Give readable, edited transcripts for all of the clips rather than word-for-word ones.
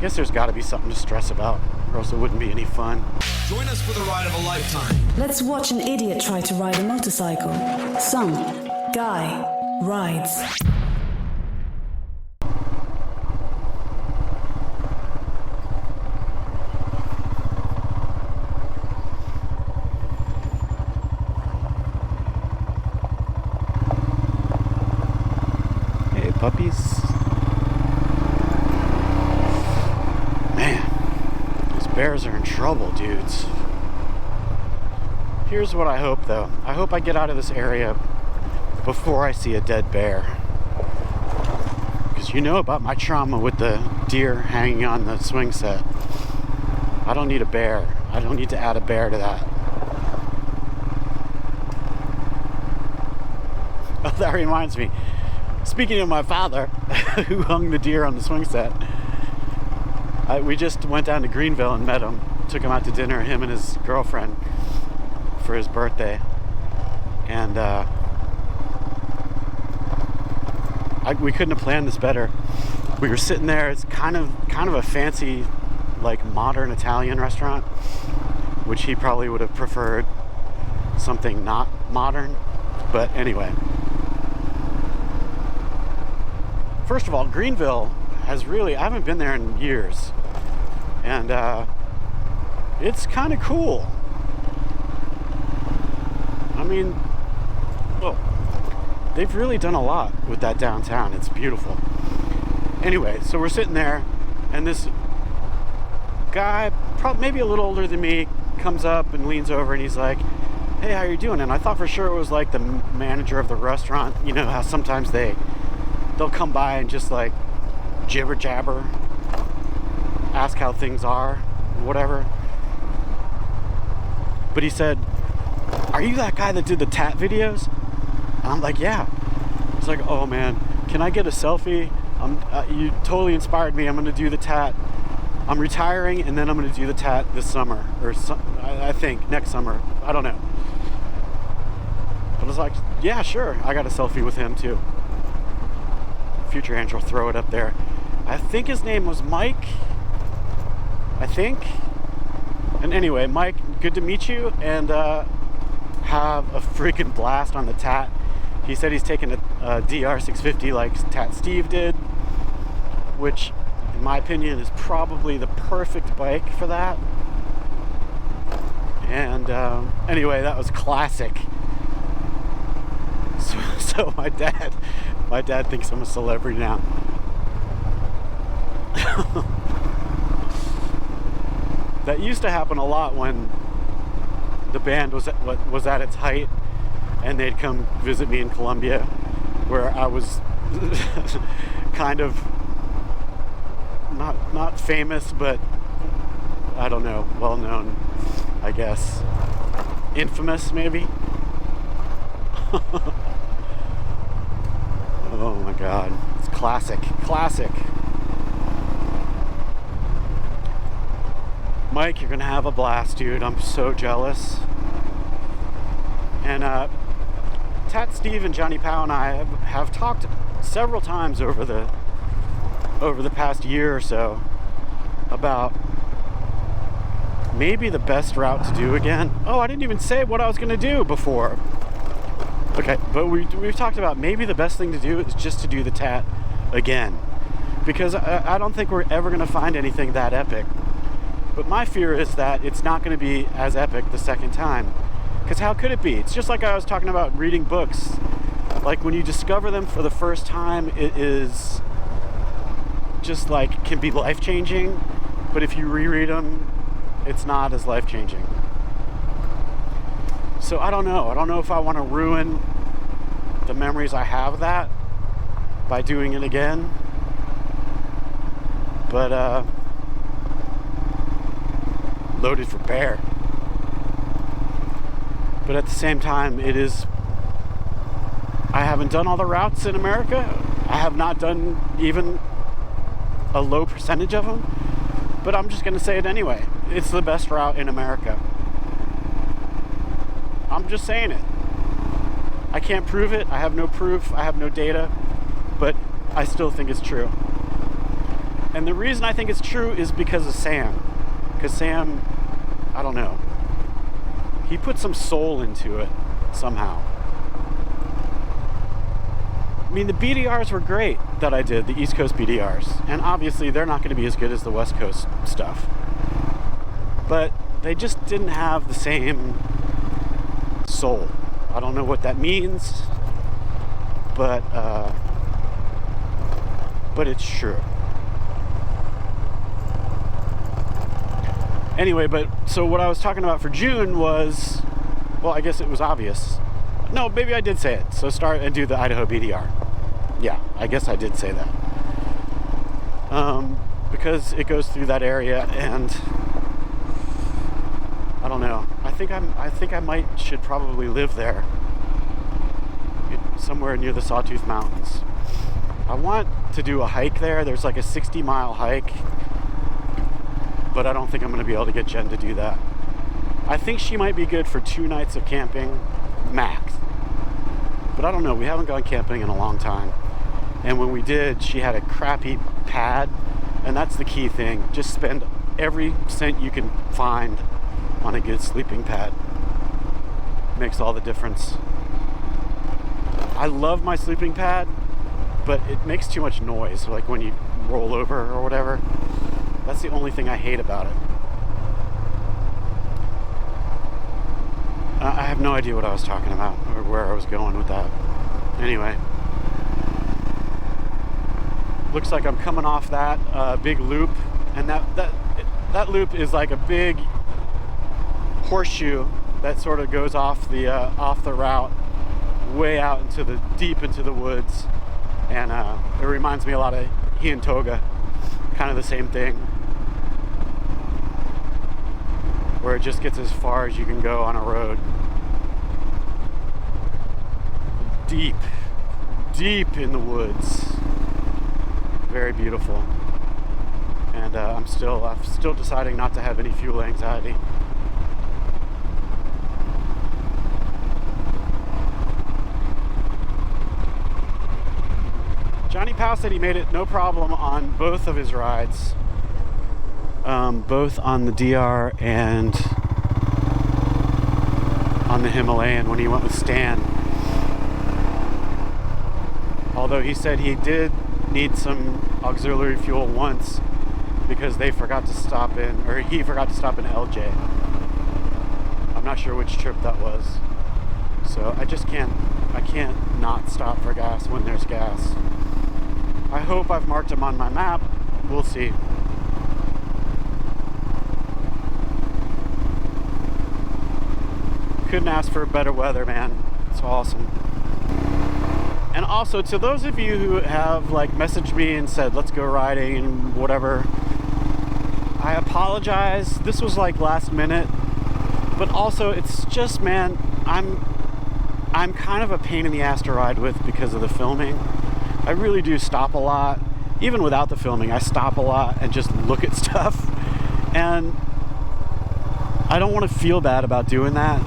guess there's got to be something to stress about, or else it wouldn't be any fun. Join us for the ride of a lifetime. Let's watch an idiot try to ride a motorcycle. Some guy rides. Hey, puppies. Bears are in trouble, dudes. Here's what I hope, though. I hope I get out of this area before I see a dead bear. Because you know about my trauma with the deer hanging on the swing set. I don't need a bear. I don't need to add a bear to that. Oh, that reminds me. Speaking of my father, who hung the deer on the swing set, we just went down to Greenville and met him. Took him out to dinner, him and his girlfriend, for his birthday. And we couldn't have planned this better. We were sitting there. It's kind of a fancy, like, modern Italian restaurant, which he probably would have preferred something not modern. But anyway. First of all, Greenville has really, I haven't been there in years. And it's kind of cool. I mean, well, they've really done a lot with that downtown. It's beautiful. Anyway, so we're sitting there, and this guy, probably maybe a little older than me, comes up and leans over, and he's like, "Hey, how you doing?" And I thought for sure it was like the manager of the restaurant. You know how sometimes they'll come by and just like jibber jabber, ask how things are, whatever. But he said, "Are you that guy that did the tat videos?" And I'm like, "Yeah." He's like, "Oh man, can I get a selfie? You totally inspired me. I'm gonna do the tat. I'm retiring, and then I'm gonna do the tat this summer, or I think next summer. I don't know." But I was like, "Yeah, sure." I got a selfie with him too. Future Andrew will throw it up there. I think his name was Mike. I think. And anyway, Mike, good to meet you, and have a freaking blast on the tat. He said he's taking a DR650 like Tat Steve did, which, in my opinion, is probably the perfect bike for that. And anyway, that was classic. So my dad thinks I'm a celebrity now. That used to happen a lot when the band was at its height, and they'd come visit me in Colombia, where I was kind of not famous, but I don't know, well known, I guess, infamous maybe. Oh my God, it's classic. Mike, you're gonna have a blast, dude. I'm so jealous. And Tat Steve and Johnny Powell and I have talked several times over the past year or so about maybe the best route to do again. Oh, I didn't even say what I was gonna do before. Okay, but we've talked about maybe the best thing to do is just to do the tat again, because I don't think we're ever gonna find anything that epic. But my fear is that it's not going to be as epic the second time. Because how could it be? It's just like I was talking about reading books. Like when you discover them for the first time, it is just like, can be life-changing. But if you reread them, it's not as life-changing. So I don't know. I don't know if I want to ruin the memories I have of that by doing it again. But, loaded for bear. But at the same time, I haven't done all the routes in America. I have not done even a low percentage of them. But I'm just going to say it anyway. It's the best route in America. I'm just saying it. I can't prove it. I have no proof. I have no data. But I still think it's true. And the reason I think it's true is because of Sam. Because Sam, I don't know, he put some soul into it somehow. I mean, the BDRs were great that I did, the East Coast BDRs. And obviously they're not going to be as good as the West Coast stuff. But they just didn't have the same soul. I don't know what that means, but it's true. Anyway, but so what I was talking about for June was, well, I guess it was obvious. No, maybe I did say it. So start and do the Idaho BDR. Yeah, I guess I did say that. Because it goes through that area, and I don't know. I think I should probably live there, somewhere near the Sawtooth Mountains. I want to do a hike there. There's like a 60-mile hike, but I don't think I'm going to be able to get Jen to do that. I think she might be good for 2 nights of camping, max. But I don't know. We haven't gone camping in a long time. And when we did, she had a crappy pad, and that's the key thing. Just spend every cent you can find on a good sleeping pad. Makes all the difference. I love my sleeping pad, but it makes too much noise, like when you roll over or whatever. That's the only thing I hate about it. I have no idea what I was talking about or where I was going with that. Anyway, looks like I'm coming off that big loop, and that loop is like a big horseshoe that sort of goes off the route, way out into the deep into the woods, and it reminds me a lot of Hiantoga, kind of the same thing, where it just gets as far as you can go on a road. Deep in the woods. Very beautiful. And I'm still deciding not to have any fuel anxiety. Johnny Powell said he made it no problem on both of his rides. Both on the DR and on the Himalayan when he went with Stan. Although he said he did need some auxiliary fuel once because they forgot to stop in, or he forgot to stop in LJ. I'm not sure which trip that was. So I can't not stop for gas when there's gas. I hope I've marked them on my map. We'll see. Couldn't ask for better weather, man. It's awesome. And also, to those of you who have like messaged me and said, let's go riding and whatever, I apologize. This was like last minute, but also it's just, man, I'm kind of a pain in the ass to ride with because of the filming. I really do stop a lot. Even without the filming, I stop a lot and just look at stuff. And I don't want to feel bad about doing that.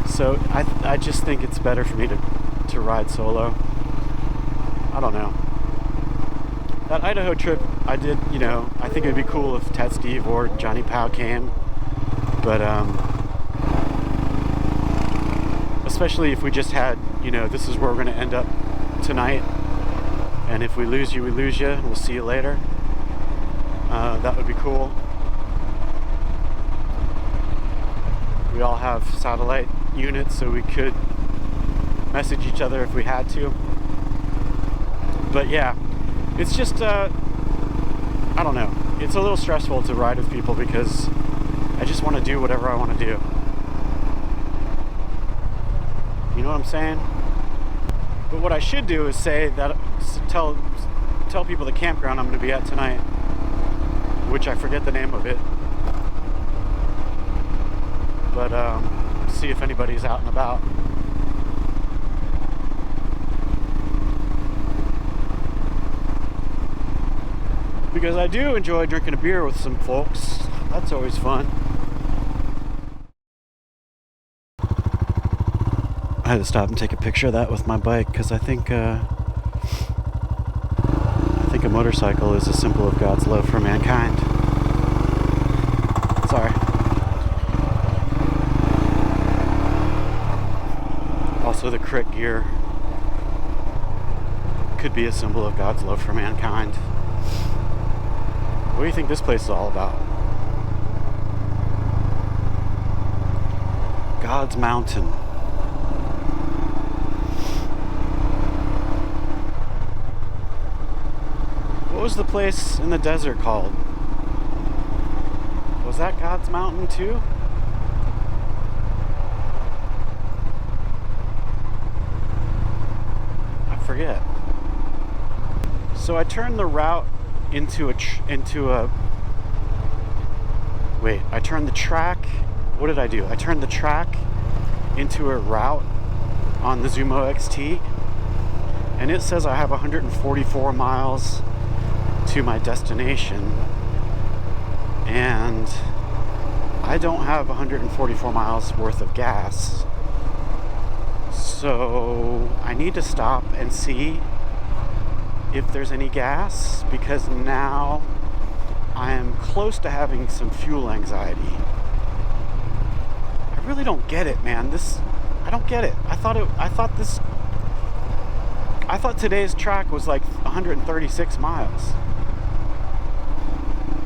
So I just think it's better for me to ride solo. I don't know. That Idaho trip I did, you know, I think it'd be cool if Ted Steve or Johnny Powell came. But especially if we just had, you know, this is where we're going to end up tonight. And if we lose you, we lose you. We'll see you later. That would be cool. We all have satellite units, so we could message each other if we had to. But yeah, it's just, I don't know. It's a little stressful to ride with people because I just want to do whatever I want to do. You know what I'm saying? But what I should do is say that, tell people the campground I'm going to be at tonight, which I forget the name of it. But see if anybody's out and about. Because I do enjoy drinking a beer with some folks. That's always fun. I had to stop and take a picture of that with my bike because I think think a motorcycle is a symbol of God's love for mankind. Sorry. Also, the crit gear could be a symbol of God's love for mankind. What do you think this place is all about? God's Mountain. What was the place in the desert called? Was that God's Mountain too? I forget. So I turned the route into a I turned the track. What did I do? I turned the track into a route on the Zumo XT, and it says I have 144 miles to my destination, and I don't have 144 miles worth of gas, so I need to stop and see if there's any gas, because now I am close to having some fuel anxiety. I really don't get it, man. I don't get it. I thought today's track was like 136 miles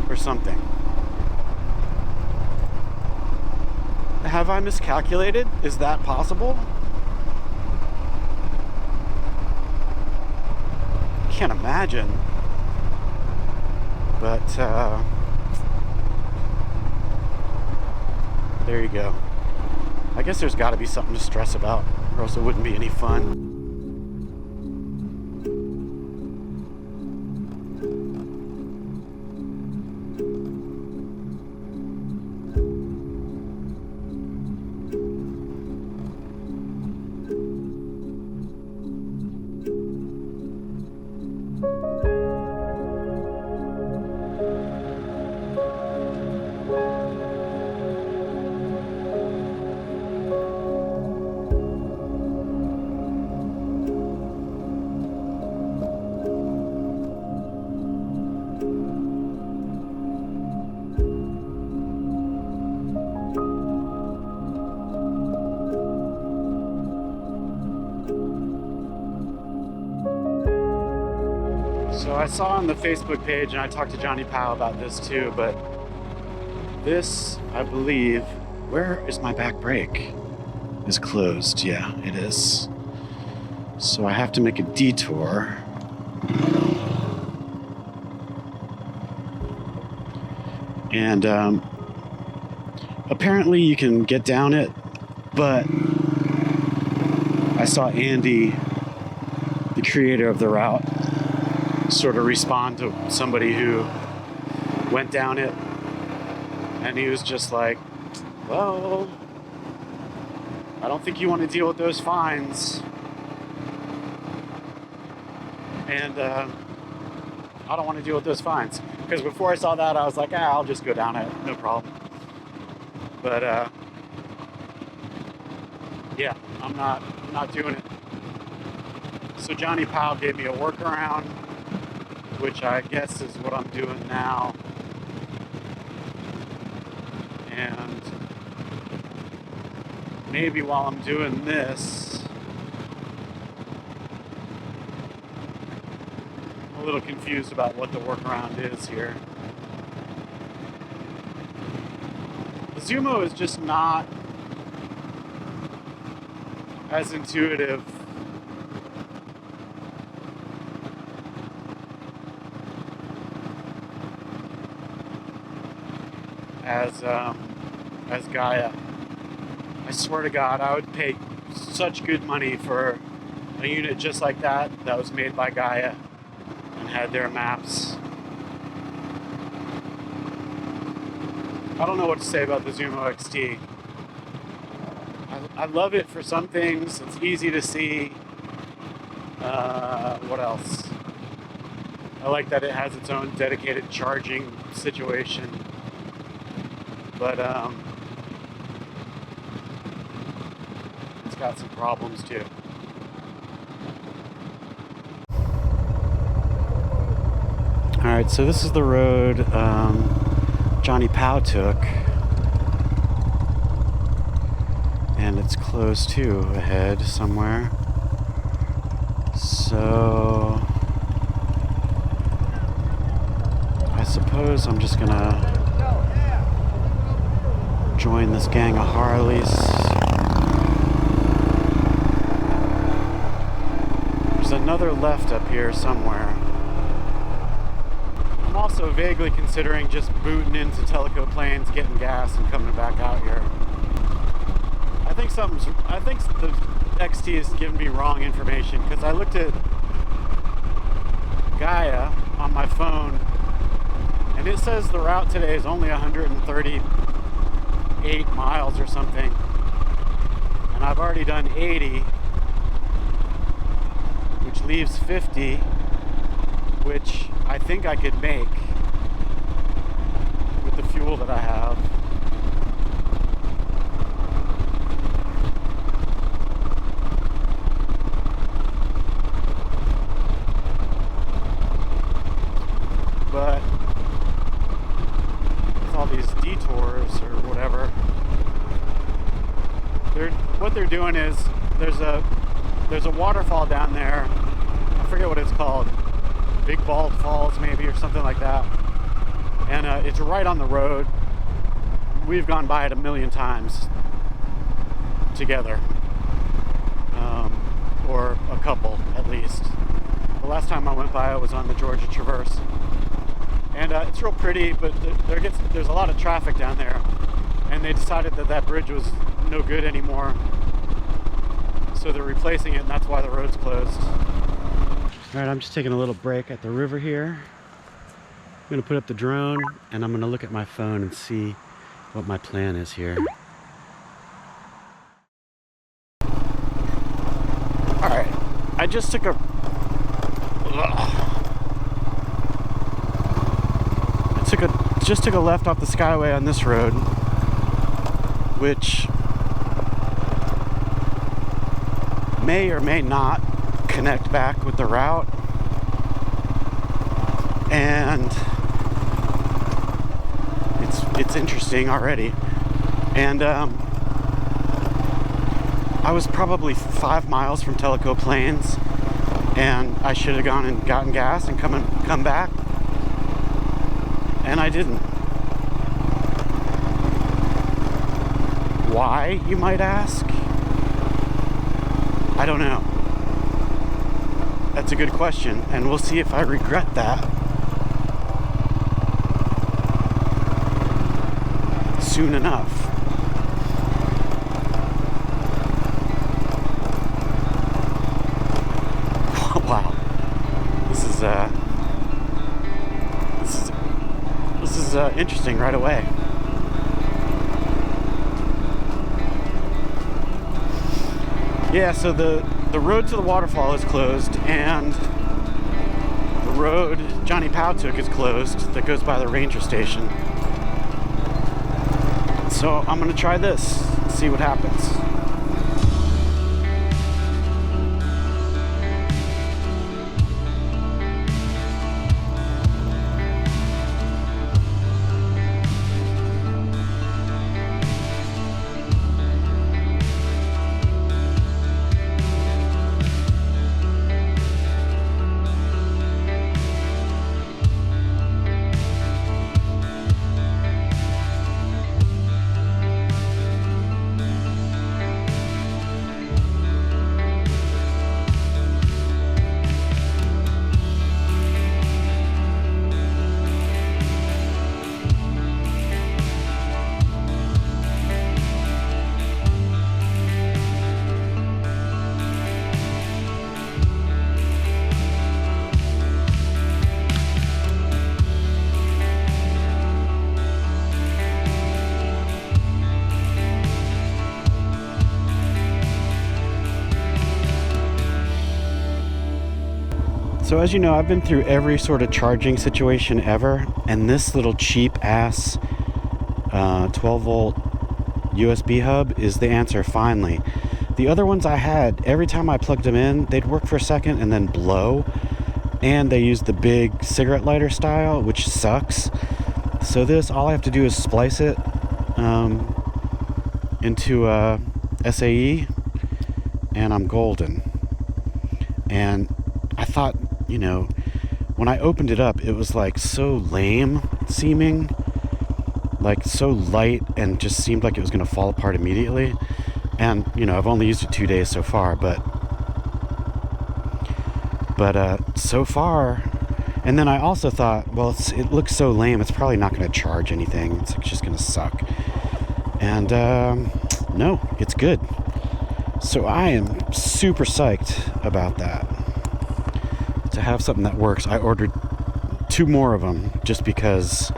or something. Have I miscalculated? Is that possible? Can't imagine. But there you go. I guess there's got to be something to stress about, or else it wouldn't be any fun. So I saw on the Facebook page, and I talked to Johnny Powell about this too, but this, I believe, where is my back brake? Is closed. Yeah, it is. So I have to make a detour. And apparently you can get down it, but I saw Andy, the creator of the route, sort of respond to somebody who went down it, and he was just like, well, I don't think you want to deal with those fines, and I don't want to deal with those fines, because before I saw that I was like, I'll just go down it, no problem. But yeah, I'm not doing it. So Johnny Powell gave me a workaround, which I guess is what I'm doing now. And maybe while I'm doing this, I'm a little confused about what the workaround is here. The Zumo is just not as intuitive as Gaia. I swear to God, I would pay such good money for a unit just like that was made by Gaia and had their maps. I don't know what to say about the Zumo XT. I love it for some things. It's easy to see. What else? I like that it has its own dedicated charging situation. But it's got some problems too. Alright, so this is the road Johnny Powell took. And it's closed too ahead somewhere. So I suppose I'm just gonna join this gang of Harleys. There's another left up here somewhere. I'm also vaguely considering just booting into Telico Plains, getting gas, and coming back out here. I think the XT is giving me wrong information, because I looked at Gaia on my phone and it says the route today is only 138 miles or something, and I've already done 80, which leaves 50, which I think I could make with the fuel that I have. But with all these detours or whatever, what they're doing is there's a waterfall down there. I forget what it's called. Big Bald Falls maybe, or something like that. And it's right on the road. We've gone by it a million times together, or a couple at least. The last time I went by it was on the Georgia Traverse. And it's real pretty, but there's a lot of traffic down there, and they decided that bridge was no good anymore, so they're replacing it, and that's why the road's closed. Alright, I'm just taking a little break at the river here. I'm going to put up the drone, and I'm going to look at my phone and see what my plan is here. Alright, I just took a... just took a left off the Skyway on this road, which may or may not connect back with the route, and it's interesting already. And I was probably 5 miles from Telico Plains, and I should have gone and gotten gas and come back. And I didn't. Why, you might ask? I don't know. That's a good question, and we'll see if I regret that soon enough. Wow. This is interesting right away. Yeah, so the road to the waterfall is closed, and the road Johnny Powell took is closed that goes by the ranger station. So I'm gonna try this, see what happens. So as you know, I've been through every sort of charging situation ever, and this little cheap ass 12 volt USB hub is the answer finally. The other ones I had, every time I plugged them in, they'd work for a second and then blow. and they use the big cigarette lighter style, which sucks. So this, all I have to do is splice it into a SAE, and I'm golden. And I thought, you know, when I opened it up, it was like so lame seeming, like so light, and just seemed like it was going to fall apart immediately. And, you know, I've only used it 2 days so far, but so far. And then I also thought, well, it looks so lame, it's probably not going to charge anything. It's just going to suck. And no, it's good. So I am super psyched about that. To have something that works. I ordered 2 more of them just because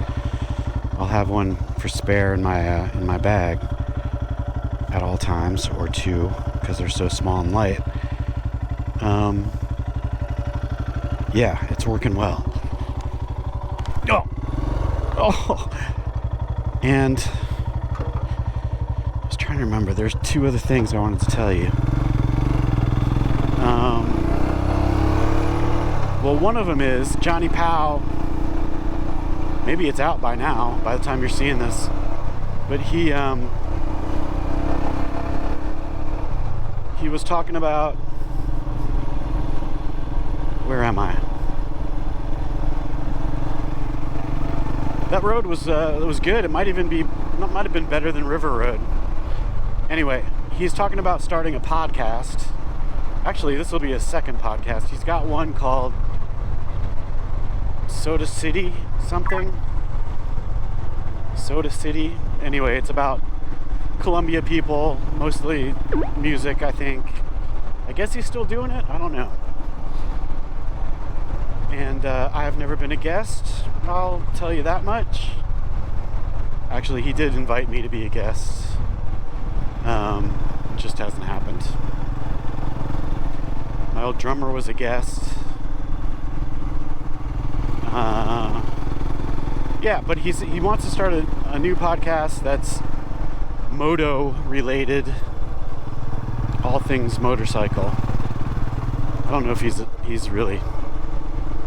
I'll have one for spare in my bag at all times, or 2 because they're so small and light. Yeah, it's working well. Oh, and I was trying to remember. There's 2 other things I wanted to tell you. Well, one of them is Johnny Powell. Maybe it's out by now, by the time you're seeing this. But he was talking about, where am I? That road was good. It might have been better than River Road. Anyway, he's talking about starting a podcast. Actually, this will be his second podcast. He's got one called Soda City something. Soda City. Anyway, it's about Columbia people, mostly music, I think. I guess he's still doing it. I don't know. And I have never been a guest. I'll tell you that much. Actually, he did invite me to be a guest. It just hasn't happened. My old drummer was a guest. Yeah, but he wants to start a new podcast that's moto related, all things motorcycle. I don't know if he's really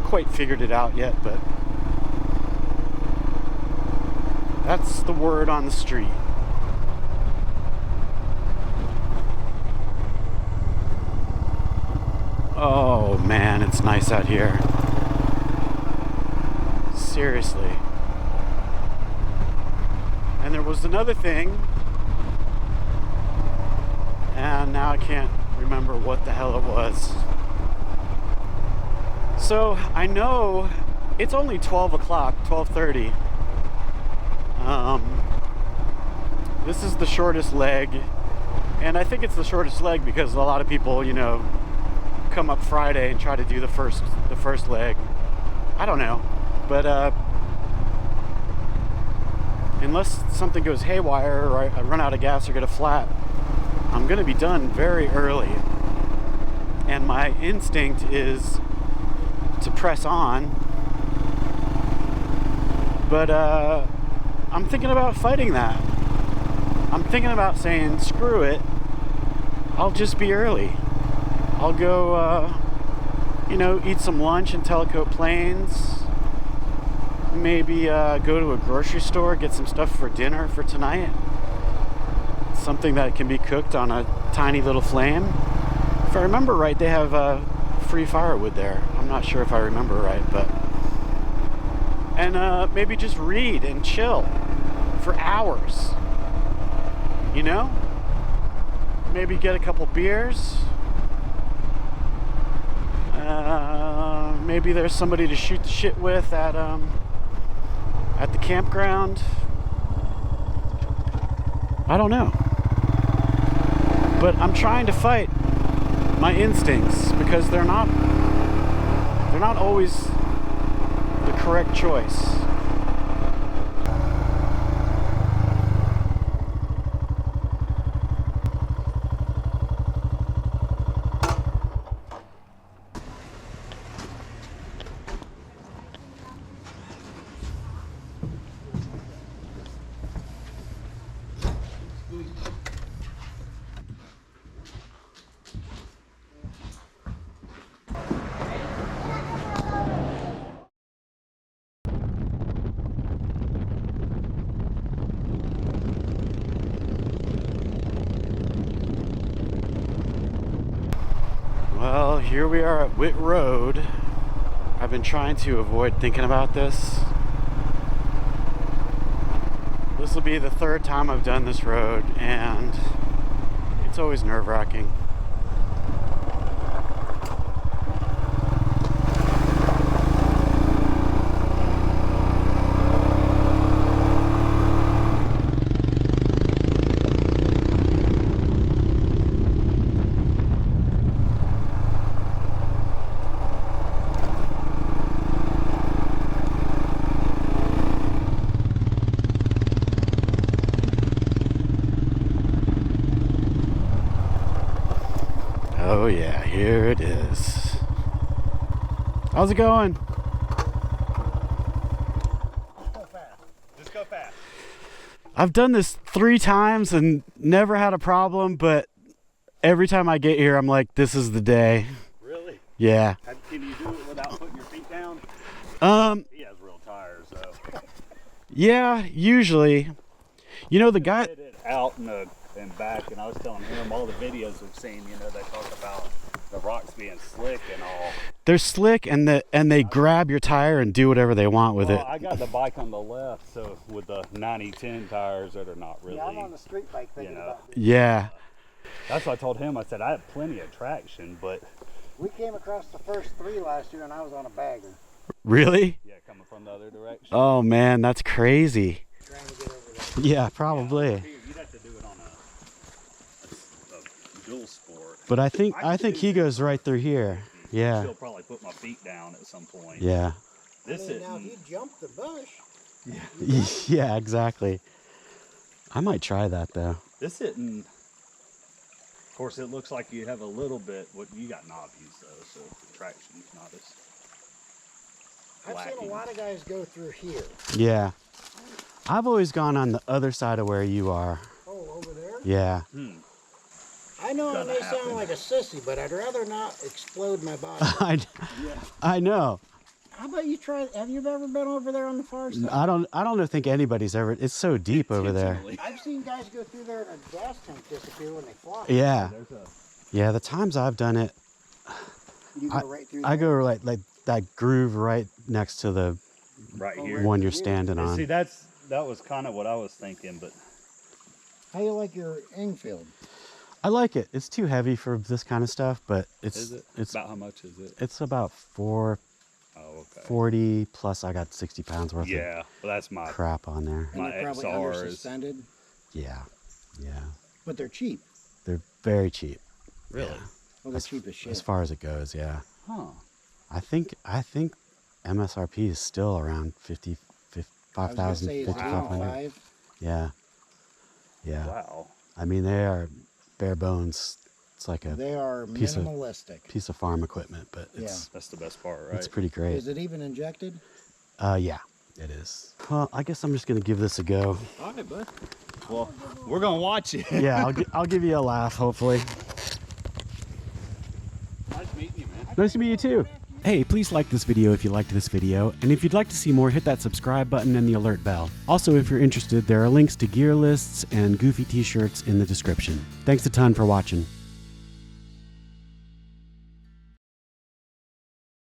quite figured it out yet, but that's the word on the street. Oh man, it's nice out here. Seriously. And there was another thing, and now I can't remember what the hell it was. So I know it's only 12 o'clock, 12:30. This is the shortest leg, and I think it's the shortest leg because a lot of people, you know, come up Friday and try to do the first leg. I don't know, but unless something goes haywire or I run out of gas or get a flat, I'm gonna be done very early. And my instinct is to press on, but I'm thinking about fighting that. I'm thinking about saying, screw it, I'll just be early. I'll go, eat some lunch in Telico Plains. Maybe go to a grocery store, get some stuff for dinner for tonight. Something that can be cooked on a tiny little flame. If I remember right, they have free firewood there. I'm not sure if I remember right, but... And maybe just read and chill for hours. You know? Maybe get a couple beers. Maybe there's somebody to shoot the shit with at the campground. I don't know. But I'm trying to fight my instincts because they're not always the correct choice. Well, here we are at WITT ROAD. I've been trying to avoid thinking about this. This will be the third time I've done this road, and it's always nerve-wracking. Oh yeah, here it is. How's it going? Go fast. Just go fast. I've done this 3 times and never had a problem, but every time I get here, I'm like, this is the day. Really? Yeah. Can you do it without putting your feet down? He has real tires, so. Yeah, usually. You know, the guy... Hit it out and back, and I was telling him all the videos we've seen, you know, they talk about the rocks being slick and all. They're slick, and they grab your tire and do whatever they want with it. I got the bike on the left, so with the 90-10 tires that are not really. Yeah, I'm on the street bike thinking about this. Yeah. That's what I told him. I said I had plenty of traction, but. We came across the first 3 last year, and I was on a bagger. Really? Yeah, coming from the other direction. Oh man, that's crazy. Trying to get over there. Yeah, probably. Yeah, you'd have to do it on a dual sport. But I think he goes right through here. Yeah. She'll probably put my feet down at some point. Yeah. This is now if you jump the bush. Yeah, exactly. I might try that though. this isn't. Of course, it looks like you have a little bit. What you got knob use though, so the traction's not as. I've seen a lot of guys go through here. Yeah. I've always gone on the other side of where you are. Oh, over there? Yeah. I know I Gonna may happen. sound like a sissy, but I'd rather not explode my body. I know. How about you try? Have you ever been over there on the far side? I don't think anybody's ever. It's so deep over there. Intentionally. I've seen guys go through there and a gas tank disappear when they fly. Yeah. There's a. Yeah. The times I've done it, You go right through. I there? go like that groove right next to the Right Oh, here. right. one you're standing And on. see, that was kind of what I was thinking, but How you like your Enfield? I like it. It's too heavy for this kind of stuff, but is it? it's About how much is it? it's about 440 Oh, okay. plus. I got 60 pounds worth Yeah, well, that's my. of crap on there. And My they're probably XR under is- suspended, Yeah. Yeah. but they're cheap. They're very cheap. Really? Yeah. Well, they're cheap as shit. As far as it goes, yeah. Huh. I think MSRP is still around 50, I was gonna 5,000, say, is it 5,500. 85? Yeah. Yeah. Wow. I mean, they are bare bones. It's like a They are piece of- minimalistic. piece of farm equipment, but it's That's the best part, right? it's pretty great. Is it even injected? Yeah, it is. Well, I guess I'm just gonna give this a go. All right, bud. Well, we're gonna watch it. Yeah, I'll give you a laugh, hopefully. Nice meeting you, man. Nice to meet you too. Hey, please like this video if you liked this video, and if you'd like to see more, hit that subscribe button and the alert bell. Also, if you're interested, there are links to gear lists and goofy t-shirts in the description. Thanks a ton for watching.